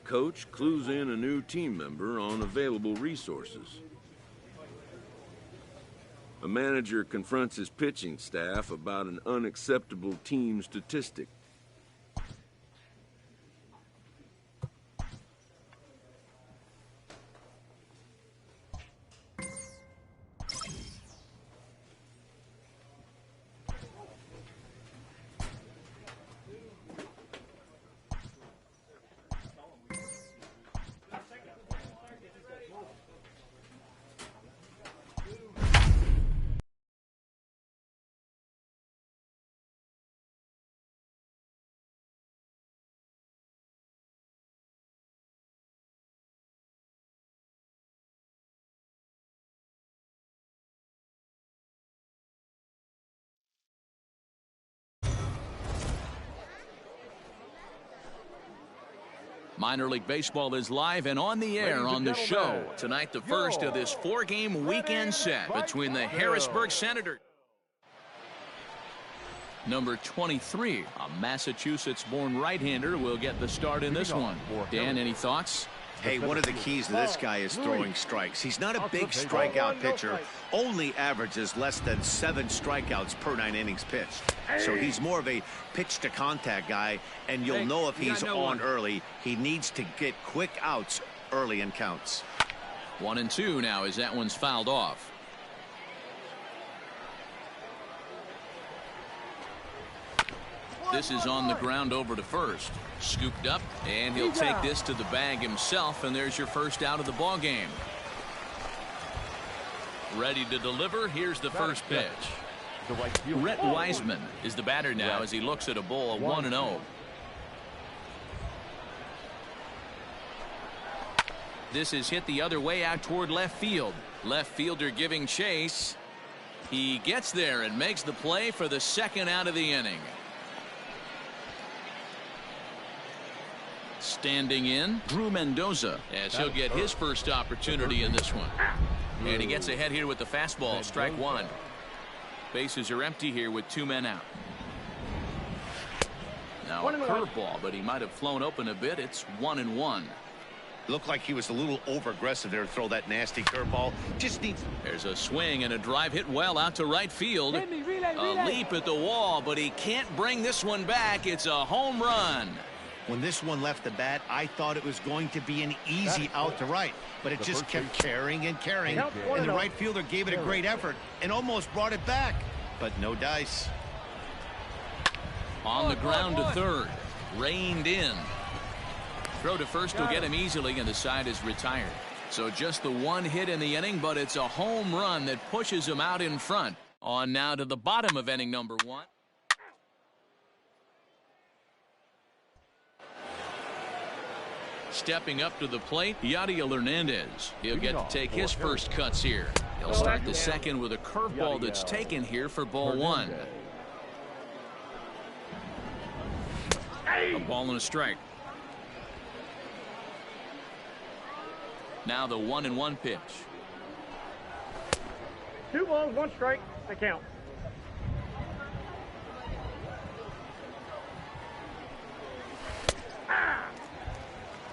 coach clues in a new team member on available resources. A manager confronts his pitching staff about an unacceptable team statistic. Minor League Baseball is live and on the air on the show. Tonight, the first of this four-game weekend set between the Harrisburg Senators. Number 23, a Massachusetts-born right-hander, will get the start in this one. Dan, any thoughts? Hey, one of the keys to this guy is throwing strikes. He's not a big strikeout pitcher, only averages less than 7 strikeouts per 9 innings pitched. So he's more of a pitch-to-contact guy, and you'll know if he's on early. He needs to get quick outs early in counts. 1-2 now as that one's fouled off. This is on the ground over to first. Scooped up, and he'll take this to the bag himself, and there's your first out of the ball game. Ready to deliver. Here's the first pitch. Rhett Wiseman is the batter now as he looks at a ball 1-0. This is hit the other way out toward left field. Left fielder giving chase. He gets there and makes the play for the second out of the inning. Standing in, Drew Mendoza, as he'll get his first opportunity in this one. And he gets ahead here with the fastball, strike one. Bases are empty here with 2 men out. Now a curveball, but he might have flown open a bit. It's 1-1. Looked like he was a little over-aggressive there to throw that nasty curveball. Just needs... There's a swing and a drive hit well out to right field. A leap at the wall, but he can't bring this one back. It's a home run. When this one left the bat, I thought it was going to be an easy out to right, but it just kept carrying and carrying, and the right fielder gave it a great effort and almost brought it back, but no dice. On the ground to third, reined in. Throw to first will get him easily, and the side is retired. So just the one hit in the inning, but it's a home run that pushes him out in front. On now to the bottom of inning number 1. Stepping up to the plate, Yadiel Hernandez. He'll get to take his first cuts here. He'll start the second with a curveball that's taken here for ball 1. A ball and a strike. Now the 1-1 pitch. 2 balls, 1 strike. They count.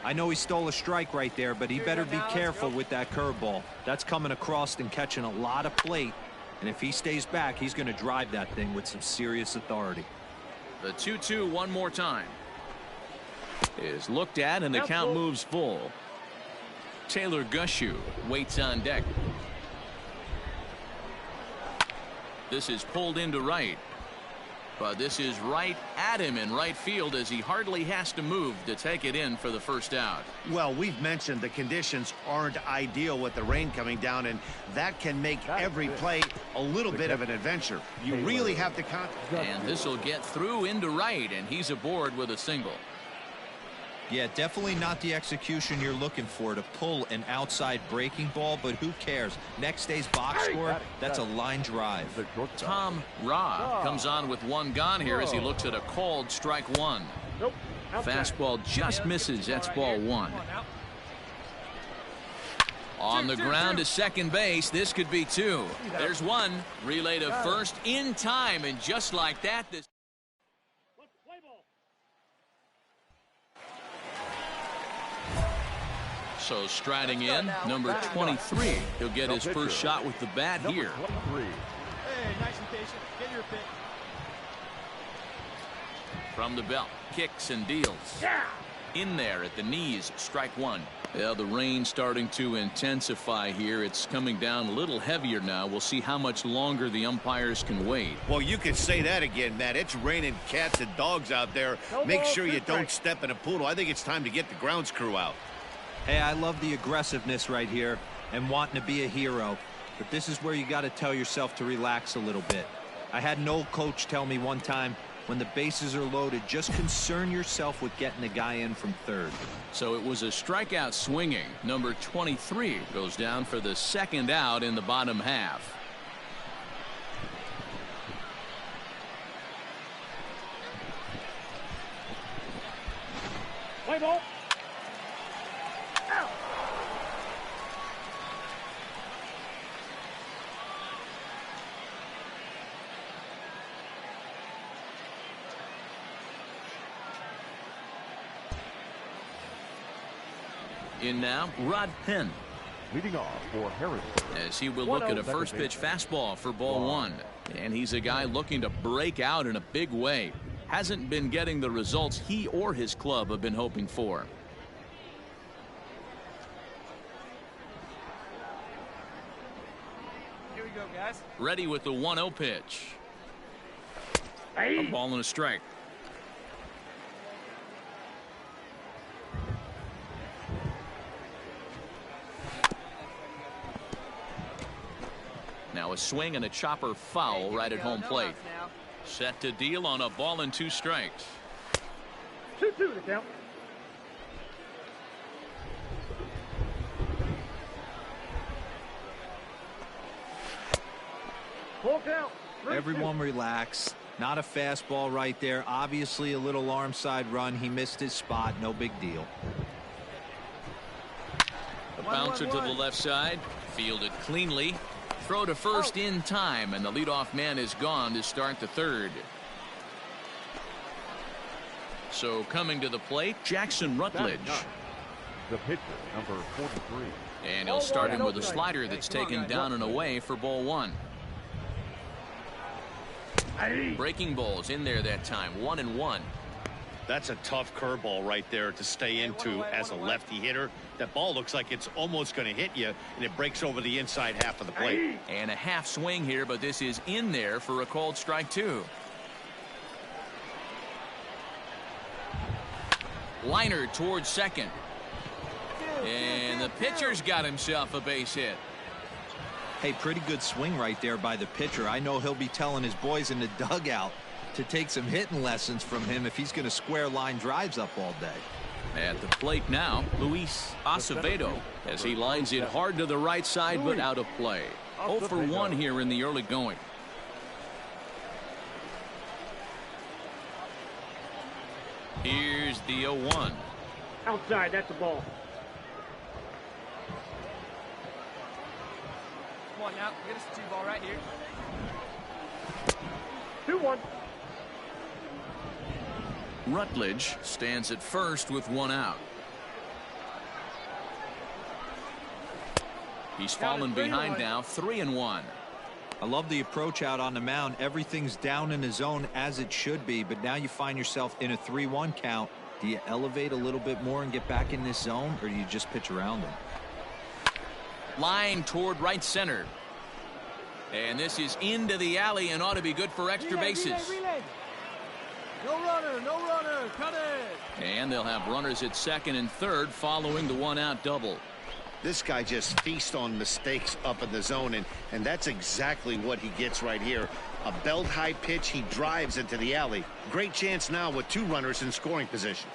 I know he stole a strike right there, but he better be careful with that curveball. That's coming across and catching a lot of plate. And if he stays back, he's going to drive that thing with some serious authority. The 2-2 one more time. Is looked at, and the count moves full. Taylor Gushu waits on deck. This is pulled into right. But this is right at him in right field as he hardly has to move to take it in for the first out. Well, we've mentioned the conditions aren't ideal with the rain coming down, and that can make every play a little bit of an adventure. You really have to And this will get through into right, and he's aboard with a single. Yeah, definitely not the execution you're looking for to pull an outside breaking ball, but who cares? Next day's box score, that's a line drive. Tom Ra comes on with 1 gone here as he looks at a called strike 1. Fastball just misses. That's ball 1. On the ground to second base. This could be 2. There's 1. Relay to first in time, and just like that, this So striding in, number 23. He'll get his first shot with the bat here. Hey, nice and patient. Get your pick. From the belt, kicks and deals. In there at the knees, strike one. Yeah, the rain starting to intensify here. It's coming down a little heavier now. We'll see how much longer the umpires can wait. Well, you could say that again, Matt. It's raining cats and dogs out there. Make sure you don't step in a poodle. I think it's time to get the grounds crew out. Hey, I love the aggressiveness right here and wanting to be a hero. But this is where you got to tell yourself to relax a little bit. I had an old coach tell me one time, when the bases are loaded, just concern yourself with getting the guy in from third. So it was a strikeout swinging. Number 23 goes down for the second out in the bottom half. Play ball. Out. In now, Rod Penn. Leading off for Harris. As he will look at a first pitch fastball for ball one. And he's a guy looking to break out in a big way. Hasn't been getting the results he or his club have been hoping for. Here we go, guys. Ready with the 1-0 pitch. Hey. A ball and a strike. Now a swing and a chopper foul right at home plate. Set to deal on a ball and 2 strikes. 2-2 the count. Full count. 3-2. Everyone relax. Not a fastball right there. Obviously a little arm side run. He missed his spot. No big deal. A bouncer to the left side. Fielded cleanly. Throw to first in time, and the leadoff man is gone to start the third. So coming to the plate, Jackson Rutledge. The pitcher, number 43. And he'll start him with a slider that's taken down and away for ball one. Breaking balls in there that time, 1-1. That's a tough curveball right there to stay into as a lefty hitter. That ball looks like it's almost going to hit you, and it breaks over the inside half of the plate. And a half swing here, but this is in there for a called strike 2. Liner towards second. And the pitcher's got himself a base hit. Hey, pretty good swing right there by the pitcher. I know he'll be telling his boys in the dugout to take some hitting lessons from him if he's going to square line drives up all day. At the plate now, Luis Acevedo, as he lines it hard to the right side, but out of play. 0 for 1 here in the early going. Here's the 0-1. Outside, that's a ball. Come on now, get us a 2-ball right here. 2-1. Rutledge stands at first with 1 out. He's fallen behind now, 3-1. I love the approach out on the mound. Everything's down in the zone as it should be, but now you find yourself in a 3-1 count. Do you elevate a little bit more and get back in this zone, or do you just pitch around him? Line toward right center. And this is into the alley and ought to be good for extra bases. Relay. No runner, cut it. And they'll have runners at second and third following the 1-out double. This guy just feasts on mistakes up in the zone, and that's exactly what he gets right here. A belt high pitch, he drives into the alley. Great chance now with 2 runners in scoring position.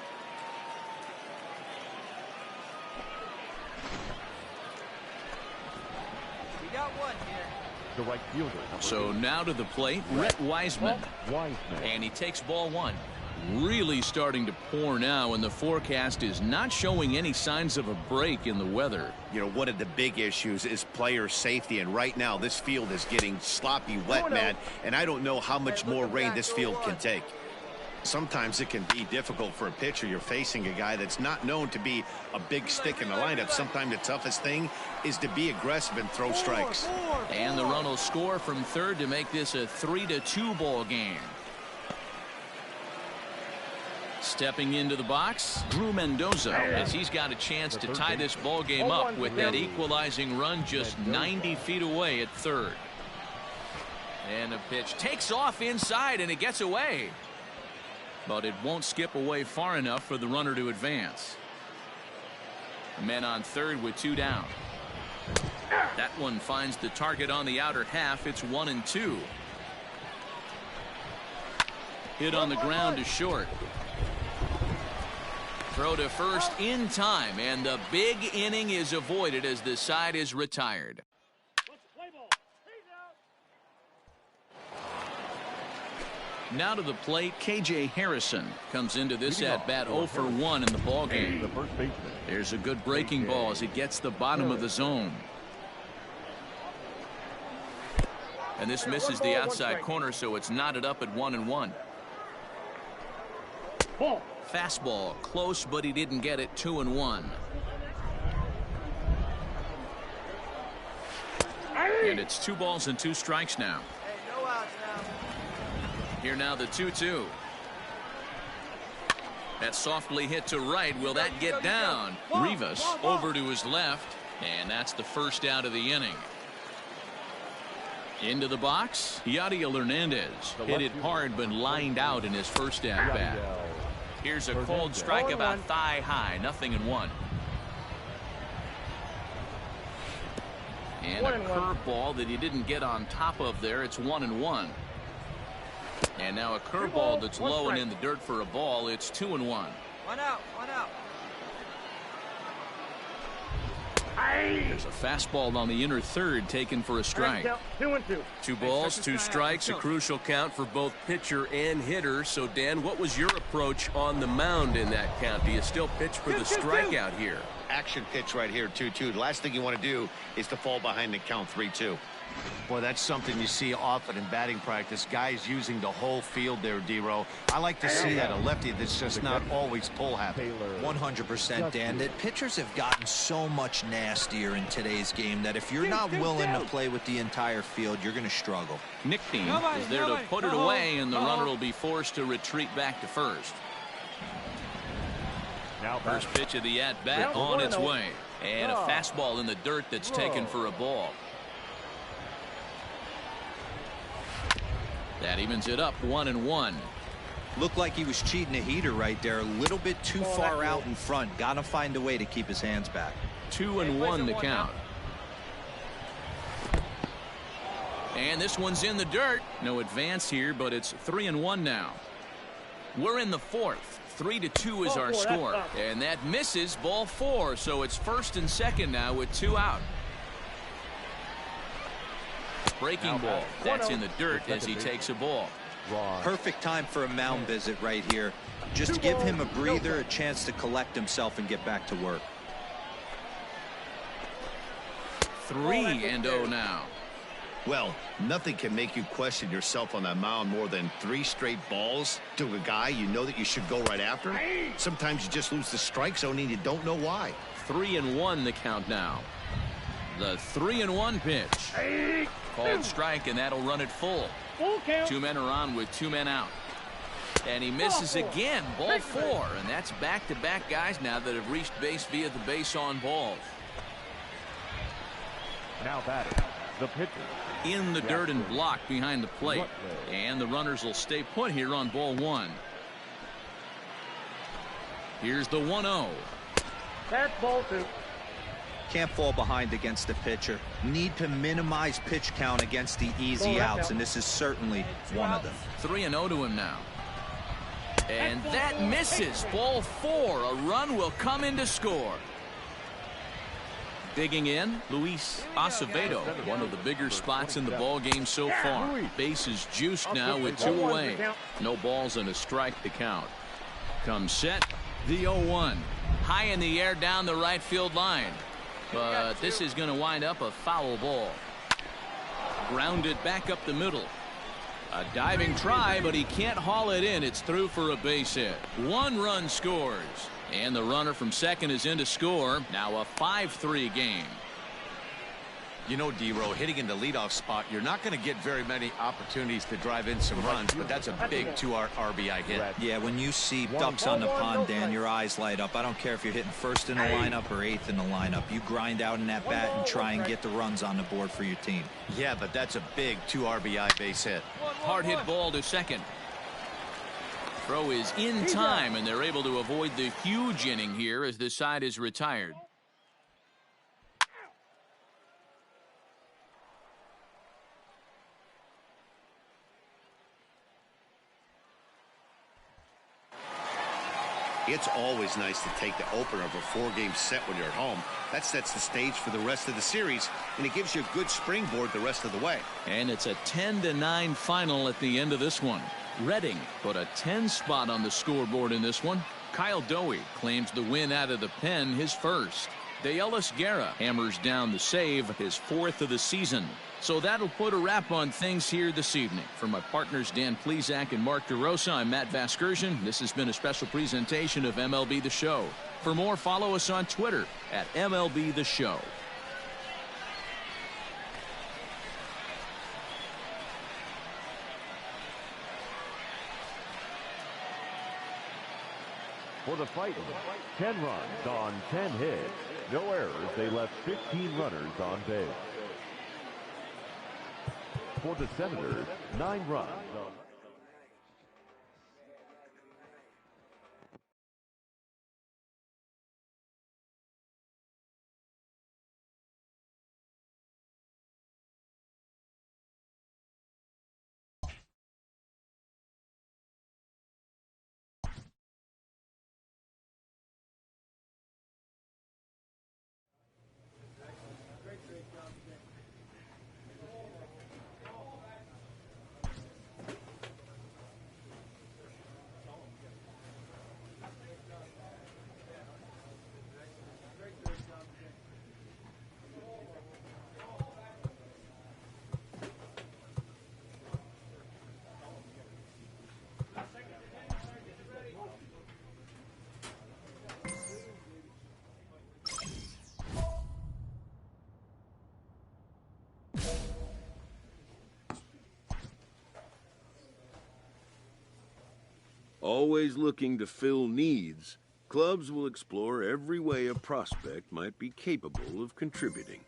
We got one here. The right fielder. So now to the plate, Rhett Wiseman. And he takes ball 1. Really starting to pour now, and the forecast is not showing any signs of a break in the weather. You know, one of the big issues is player safety, and right now this field is getting sloppy wet, man, and I don't know how much more rain this field can take. Sometimes it can be difficult for a pitcher. You're facing a guy that's not known to be a big stick in the lineup. Sometimes the toughest thing is to be aggressive and throw strikes. And the run will score from third to make this a 3-2 ball game. Stepping into the box, Drew Mendoza, as he's got a chance to tie this ball game up with that equalizing run just 90 feet away at third. And the pitch takes off inside, and it gets away. But it won't skip away far enough for the runner to advance. Men on third with 2 down. That one finds the target on the outer half. It's 1-2. Hit on the ground to short. Throw to first in time, and the big inning is avoided as the side is retired. Now to the plate, K.J. Harrison comes into this at-bat 0 for 1 in the ballgame. There's a good breaking ball as it gets the bottom of the zone. And this misses the outside corner, so it's knotted up at 1-1. Fastball close, but he didn't get it. 2-1. And it's 2 balls and 2 strikes now. Hey, no outs now. Here now the 2-2. That softly hit to right. Will that get down? Rivas over to his left, and that's the first out of the inning. Into the box, Yadiel Hernandez hit it hard but lined out in his first at bat. Here's a cold strike about thigh high, 0-1. And a curveball that he didn't get on top of there. It's 1-1. And now a curveball that's low and in the dirt for a ball. It's 2-1. 1 out, 1 out. There's a fastball on the inner third taken for a strike. 2-2. 2 balls, 2 strikes, a crucial count for both pitcher and hitter. So, Dan, what was your approach on the mound in that count? Do you still pitch for the strikeout here? Action pitch right here, 2-2. The last thing you want to do is to fall behind the count 3-2. Boy, that's something you see often in batting practice. Guys using the whole field there, D-Row. I like to see that. A lefty that's just not always pull happy. 100%, Dan. That pitchers have gotten so much nastier in today's game that if you're not willing to play with the entire field, you're going to struggle. Nickney is there to put it away, and the runner will be forced to retreat back to first. First pitch of the at-bat on its way. And a fastball in the dirt that's taken for a ball. That evens it up 1-1. Looked like he was cheating a heater right there. A little bit too far out in front. Got to find a way to keep his hands back. 2-1 the count. And this one's in the dirt. No advance here, but it's 3-1 now. We're in the fourth. 3-2 is our score. And that misses, ball 4. So it's first and second now with 2 out. Breaking ball. That's in the dirt as he takes a ball. Perfect time for a mound visit right here. Just give him a breather, a chance to collect himself and get back to work. 3-0 now. Well, nothing can make you question yourself on that mound more than 3 straight balls to a guy you know that you should go right after. Sometimes you just lose the strike zone and you don't know why. 3-1 the count now. The 3-1 pitch. Called strike, and that'll run it full. 2 men are on with 2 men out. And he misses again. Ball 4. And that's back-to-back guys now that have reached base via the base on balls. Now batting, the pitcher. In the dirt and blocked behind the plate. And the runners will stay put here on ball 1. Here's the 1-0. That's ball 2. Can't fall behind against the pitcher. Need to minimize pitch count against the easy outs, and this is certainly one of them. 3-0 to him now. And that misses. Ball 4. A run will come in to score. Digging in, Luis Acevedo, one of the bigger spots in the ball game so far. Base is juiced now with 2 away. No balls and a strike to count. Comes set, the 0-1. High in the air down the right field line. But this is going to wind up a foul ball. Grounded back up the middle. A diving try, but he can't haul it in. It's through for a base hit. 1 run scores. And the runner from second is in to score. Now a 5-3 game. You know, D-Row, hitting in the leadoff spot, you're not going to get very many opportunities to drive in some runs, but that's a big 2 RBI hit. Yeah, when you see ducks on the pond, Dan, your eyes light up. I don't care if you're hitting first in the lineup or 8th in the lineup. You grind out in that bat and try and get the runs on the board for your team. Yeah, but that's a big 2 RBI base hit. Hard hit ball to second. Throw is in time, and they're able to avoid the huge inning here as this side is retired. It's always nice to take the opener of a 4-game set when you're at home. That sets the stage for the rest of the series, and it gives you a good springboard the rest of the way. And it's a 10-9 final at the end of this one. Redding put a 10 spot on the scoreboard in this one. Kyle Dowie claims the win out of the pen, his first. Deolis Guerra hammers down the save, his 4th of the season. So that'll put a wrap on things here this evening. For my partners Dan Plesac and Mark DeRosa, I'm Matt Vasgersian. This has been a special presentation of MLB The Show. For more, follow us on Twitter at MLB The Show. For the Fighters, 10 runs on 10 hits. No errors. They left 15 runners on base. For the Senators, 9 runs on... Always looking to fill needs, clubs will explore every way a prospect might be capable of contributing.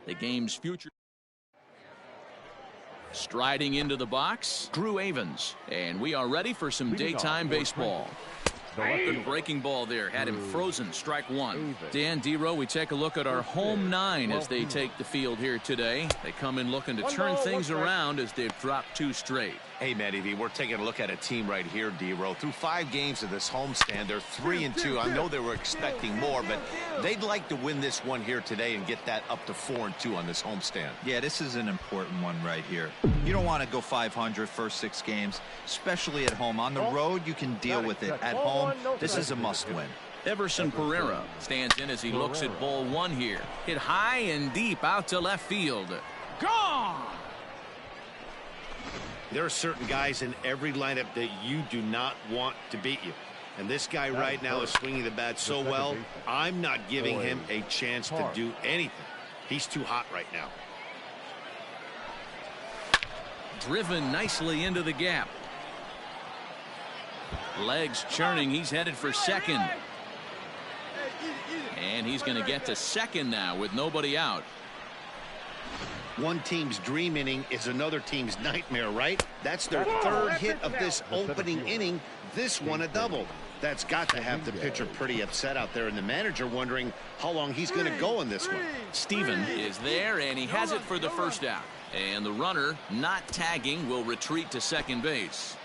The game's future. Striding into the box, Drew Avens. And we are ready for some daytime baseball. Good breaking ball there. Had him frozen. Strike one. Dan Dero, we take a look at our home nine as they take the field here today. They come in looking to turn things around as they've dropped 2 straight. Hey, Matty V, we're taking a look at a team right here, Dero. Through 5 games of this homestand, they're 3-2. I know they were expecting more, but they'd like to win this one here today and get that up to 4-2 on this homestand. Yeah, this is an important one right here. You don't want to go 500 first 6 games, especially at home. On the road, you can deal with it. At home, this is a must-win. Everson Pereira stands in as he looks at ball 1 here. Hit high and deep out to left field. Gone! There are certain guys in every lineup that you do not want to beat you. And this guy right now is swinging the bat so well, I'm not giving him a chance to do anything. He's too hot right now. Driven nicely into the gap. Legs churning. He's headed for second. And he's going to get to second now with nobody out. One team's dream inning is another team's nightmare, right? That's their 3rd hit of this opening inning. This one a double. That's got to have the pitcher pretty upset out there, and the manager wondering how long he's going to go in this one. Steven is there, and he has it for the first out. And the runner, not tagging, will retreat to second base.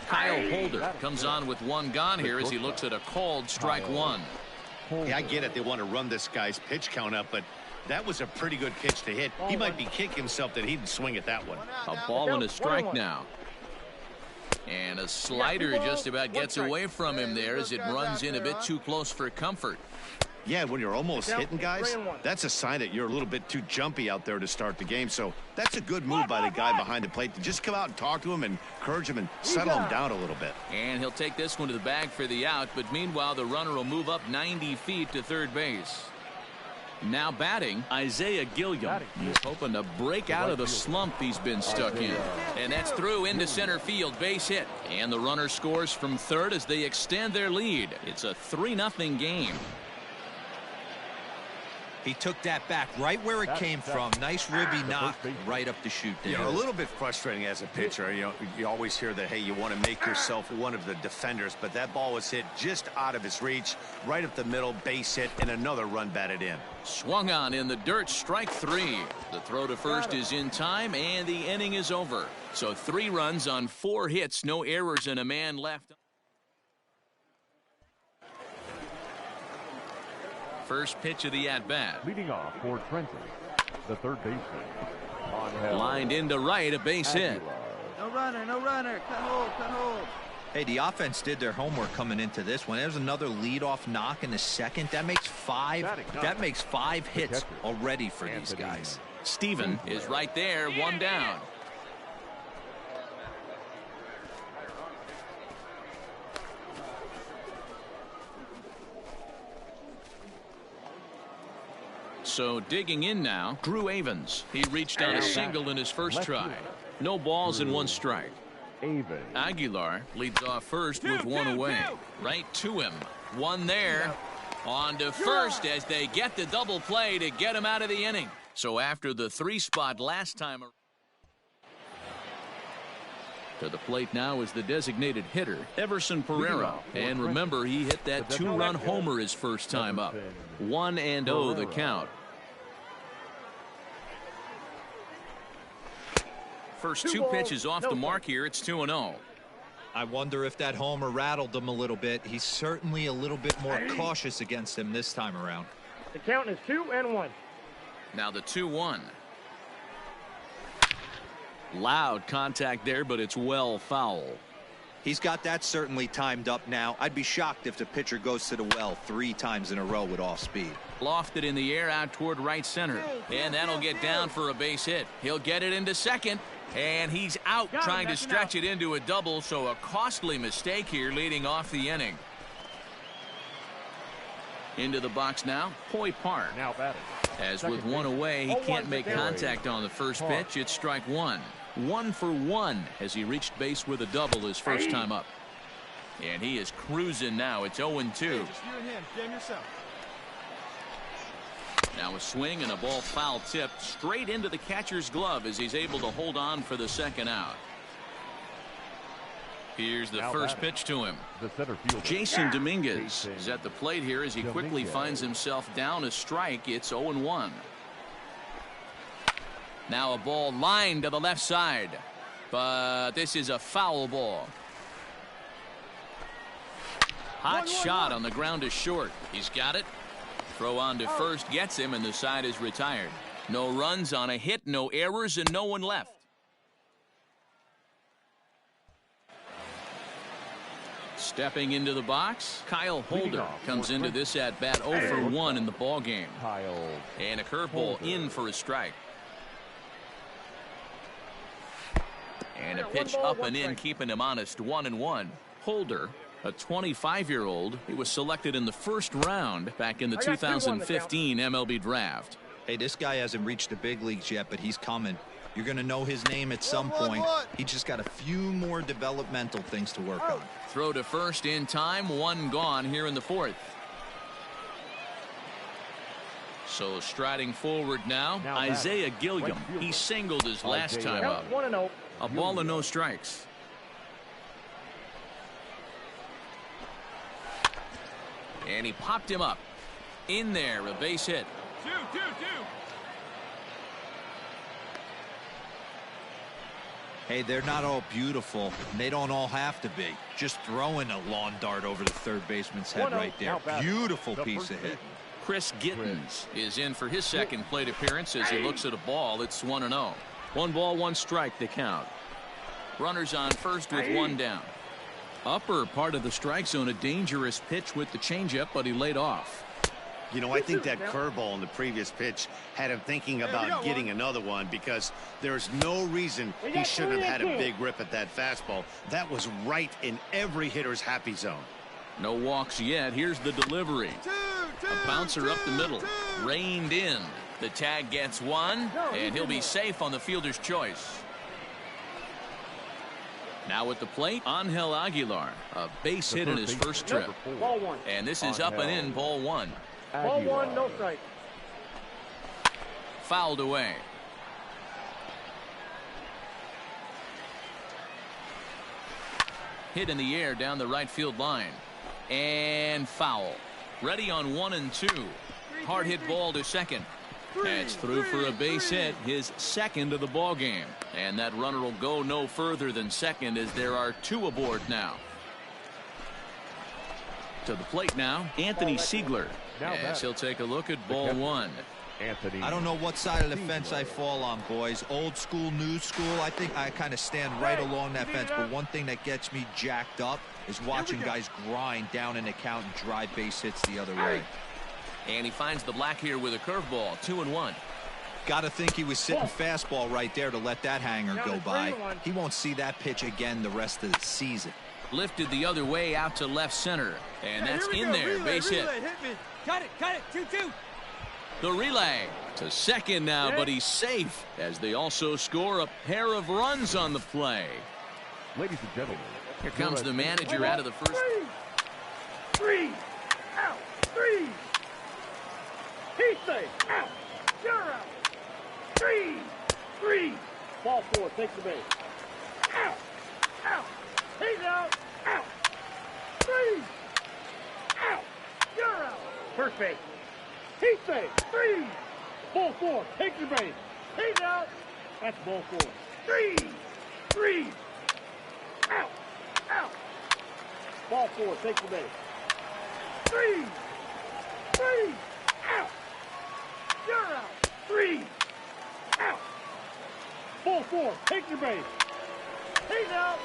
Kyle Holder comes on with 1 gone here as he looks at a called strike 1. Yeah, I get it. They want to run this guy's pitch count up, but that was a pretty good pitch to hit. He might be kicking himself that he didn't swing at that one. A ball and a strike now. And a slider just about gets away from him there as it runs in a bit too close for comfort. Yeah, when you're almost hitting guys, that's a sign that you're a little bit too jumpy out there to start the game. So that's a good move by the guy behind the plate to just come out and talk to him and encourage him and settle him down a little bit. And he'll take this one to the bag for the out, but meanwhile the runner will move up 90 feet to third base. Now batting, Isaiah Gilliam. He's hoping to break out of the slump he's been stuck in. And that's through into center field, base hit. And the runner scores from third as they extend their lead. It's a 3-0 game. He took that back right where it came from. Nice ribby knock right up the chute there. You know, a little bit frustrating as a pitcher. You know, you always hear that, hey, you want to make yourself one of the defenders, but that ball was hit just out of his reach, right up the middle, base hit, and another run batted in. Swung on in the dirt, strike 3. The throw to first is in time, and the inning is over. So 3 runs on 4 hits, no errors, and a man left. First pitch of the at-bat. Leading off for Trenton, the third baseman. Lined into right, a base hit. No runner, no runner. Cut hold, cut hold. Hey, the offense did their homework coming into this one. There's another leadoff knock in the second. That makes 5. That makes 5 hits already for these guys. Steven is right there, 1 down. So digging in now, Drew Avens. He reached on a single in his first try. No balls and 1 strike. Aguilar leads off first with 1 away. Right to him. 1 there. On to first as they get the double play to get him out of the inning. So after the 3 spot last time. To the plate now is the designated hitter, Everson Pereira. And remember, he hit that 2-run homer his first time up. 1-0 the count. First 2 pitches off the mark here. It's 2-0. I wonder if that homer rattled him a little bit. He's certainly a little bit more cautious against him this time around. The count is 2-1. Now the 2-1. Loud contact there, but it's well foul. He's got that certainly timed up now. I'd be shocked if the pitcher goes to the well 3 times in a row with off speed. Lofted in the air out toward right center. And that'll get down for a base hit. He'll get it into second. And he's out trying to stretch it into a double. So a costly mistake here leading off the inning. Into the box now, Hoy Park. Now batting. As with 1 away, he can't make contact on the first pitch. It's strike 1. 1 for 1 as he reached base with a double his first time up. And he is cruising now. It's 0-2. Now a swing and a ball foul tipped straight into the catcher's glove as he's able to hold on for the second out. Here's the Now first batting, pitch to him. the center fielder. Jason Dominguez is at the plate here as he quickly Dominguez. finds himself down a strike. It's 0-1. Now a ball lined to the left side, but this is a foul ball. Hot shot on the ground is short. He's got it. Throw on to first gets him, and the side is retired. No runs on a hit, no errors, and no one left. Stepping into the box, Kyle Holder comes into this at bat 0 for 1 in the ball game. Kyle And a curveball in for a strike. And a pitch up and in, keeping him honest. 1-1. Holder, a 25-year-old, he was selected in the first round back in the 2015 MLB draft. Hey, this guy hasn't reached the big leagues yet, but he's coming. You're going to know his name at some point. He just got a few more developmental things to work on. Throw to first in time, one gone here in the fourth. So striding forward now Isaiah Gilliam. He singled his last time up. 1-0. A ball and no strikes. And he popped him up. In there, a base hit. Hey, they're not all beautiful, and they don't all have to be. Just throwing a lawn dart over the third baseman's head right there. Beautiful piece of hit. Chris Gittens is in for his second plate appearance as he looks at a ball. It's 1-0. 1 ball, 1 strike to count. Runners on first with 1 down. Upper part of the strike zone, a dangerous pitch with the changeup, but he laid off. You know, I think that curveball in the previous pitch had him thinking about getting another one, because there's no reason he shouldn't have had a big rip at that fastball. That was right in every hitter's happy zone. No walks yet. Here's the delivery. A bouncer up the middle. Reined in. The tag gets 1, and he'll be safe on the fielder's choice. Now at the plate, Angel Aguilar. A base hit in his first trip. Ball 1. And this is up and in, ball 1. Ball 1, no strike. Fouled away. Hit in the air down the right field line. And foul. Ready on 1 and 2. Hard hit ball to second. That's through for a base hit, his second of the ball game. And that runner will go no further than second, as there are 2 aboard now. To the plate now, Anthony Siegler. As he'll take a look at ball 1. Anthony. I don't know what side of the fence I fall on, boys. Old school, new school. I think I kind of stand right along that fence. But one thing that gets me jacked up is watching guys grind down in the count and drive base hits the other way. And he finds the black here with a curveball. 2-1. Got to think he was sitting fastball right there to let that hanger go by. He won't see that pitch again the rest of the season. Lifted the other way out to left center. And that's in there. Base hit. Cut it. 2-2. The relay to second now, but he's safe as they also score a pair of runs on the play. Ladies and gentlemen, Here comes the manager out of the first. 3. Out. 3. He's safe. Out. You're out. 3. Ball 4. Takes the base. Out. He's out. Out. 3. Out. You're out. First base. He's safe. 3. Ball 4. Takes the base. He's out. That's ball 4. 3. Out. Ball 4. Takes the base. 3. Out. You're out. 3. Out. Ball 4. Takes the base. He's out.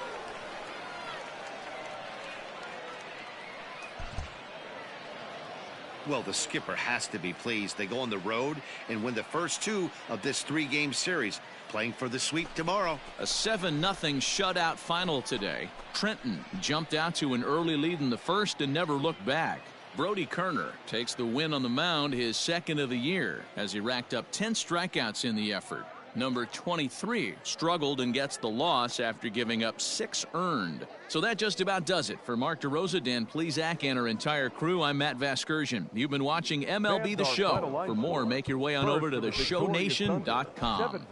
Well, the skipper has to be pleased. They go on the road and win the first 2 of this 3-game series, playing for the sweep tomorrow. A 7-0 shutout final today. Trenton jumped out to an early lead in the first and never looked back. Brody Kerner takes the win on the mound, his second of the year, as he racked up 10 strikeouts in the effort. Number 23 struggled and gets the loss after giving up 6 earned. So that just about does it. For Mark DeRosa, Dan Plesac, and our entire crew, I'm Matt Vasgersian. You've been watching MLB The Show. For more, make your way on over to theshownation.com.